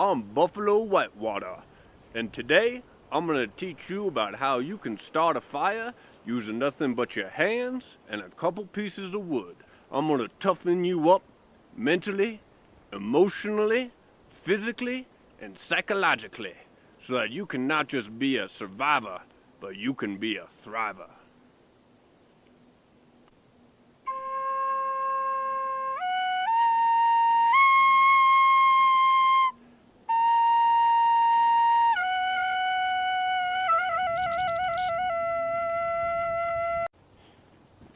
I'm Buffalo Whitewater, and today I'm going to teach you about how you can start a fire using nothing but your hands and a couple pieces of wood. I'm going to toughen you up mentally, emotionally, physically, and psychologically so that you can not just be a survivor, but you can be a thriver.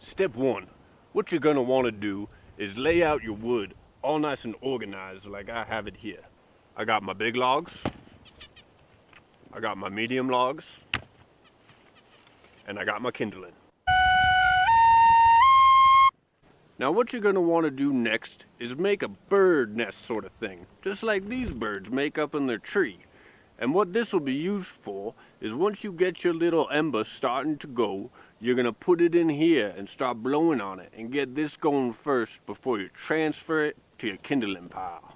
Step 1, what you're going to want to do is lay out your wood all nice and organized like I have it here. I got my big logs, I got my medium logs, and I got my kindling. Now what you're going to want to do next is make a bird nest sort of thing, just like these birds make up in their tree. And what this will be used for is once you get your little ember starting to go, you're going to put it in here and start blowing on it and get this going first before you transfer it to your kindling pile.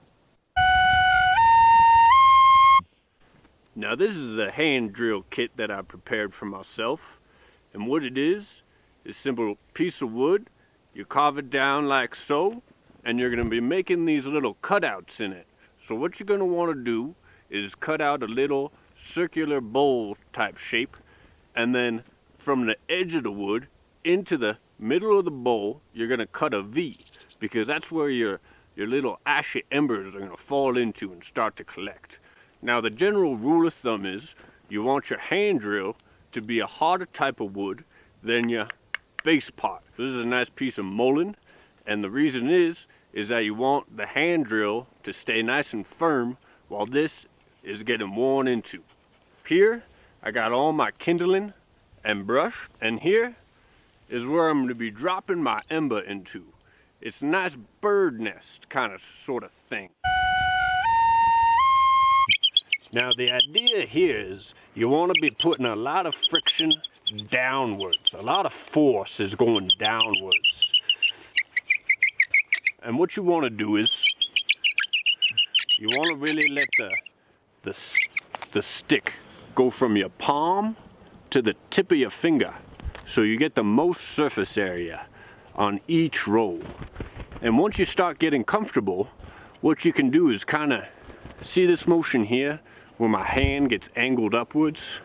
Now this is a hand drill kit that I prepared for myself, and what it is simple piece of wood. You carve it down like so, and you're going to be making these little cutouts in it. So what you're going to want to do is cut out a little circular bowl type shape, and then from the edge of the wood into the middle of the bowl you're going to cut a V, because that's where your little ashy embers are going to fall into and start to collect. Now the general rule of thumb is you want your hand drill to be a harder type of wood than your base part. This is a nice piece of mullein, and the reason is that you want the hand drill to stay nice and firm while this is getting worn into. Here I got all my kindling and brush, and here is where I'm going to be dropping my ember into. It's a nice bird nest kind of sort of thing. Now the idea here is you want to be putting a lot of friction downwards. A lot of force is going downwards. And what you want to do is you want to really let the stick go from your palm to the tip of your finger, so you get the most surface area on each roll. And once you start getting comfortable, what you can do is kind of see this motion here where my hand gets angled upwards.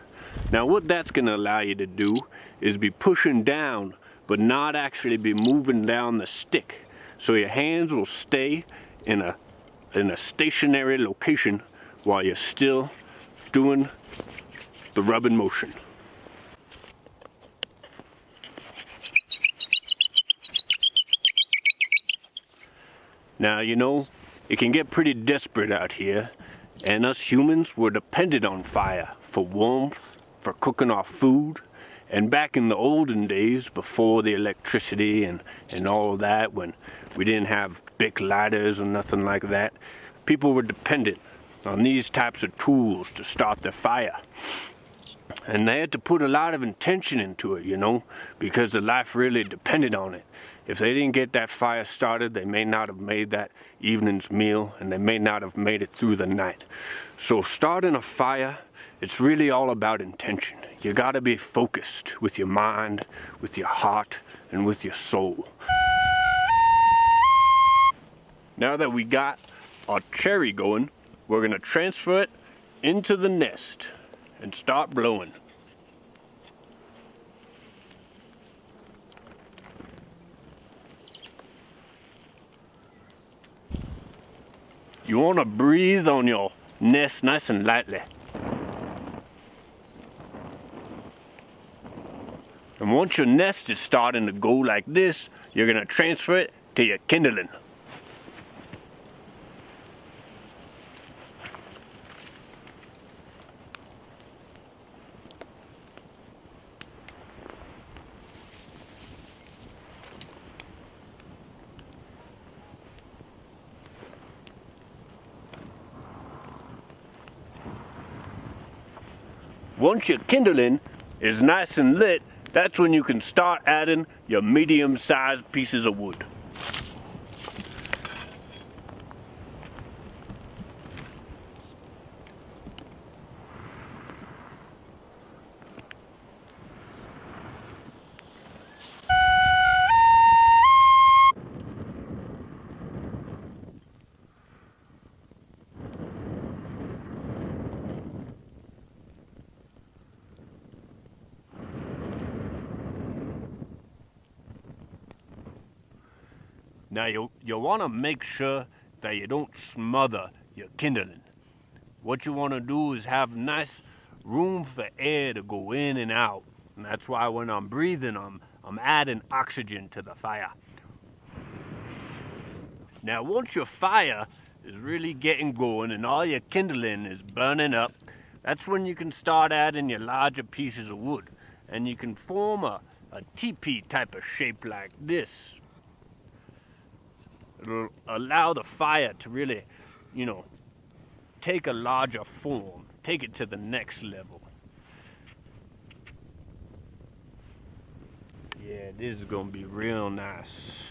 Now what that's going to allow you to do is be pushing down but not actually be moving down the stick, so your hands will stay in a stationary location while you're still doing the rubbing motion. Now, you know, it can get pretty desperate out here, and us humans were dependent on fire for warmth, for cooking our food. And back in the olden days, before the electricity and all that, when we didn't have big lighters or nothing like that, people were dependent on these types of tools to start their fire. And they had to put a lot of intention into it, you know, because the life really depended on it. If they didn't get that fire started, they may not have made that evening's meal, and they may not have made it through the night. So starting a fire, it's really all about intention. You gotta be focused with your mind, with your heart, and with your soul. Now that we got our cherry going, we're gonna transfer it into the nest and start blowing. You want to breathe on your nest nice and lightly. And once your nest is starting to go like this, you're going to transfer it to your kindling. Once your kindling is nice and lit, that's when you can start adding your medium-sized pieces of wood. Now you want to make sure that you don't smother your kindling. What you want to do is have nice room for air to go in and out. And that's why when I'm breathing, I'm adding oxygen to the fire. Now once your fire is really getting going and all your kindling is burning up, that's when you can start adding your larger pieces of wood. And you can form a teepee type of shape like this. It'll allow the fire to really, take a larger form, take it to the next level. Yeah, this is gonna be real nice.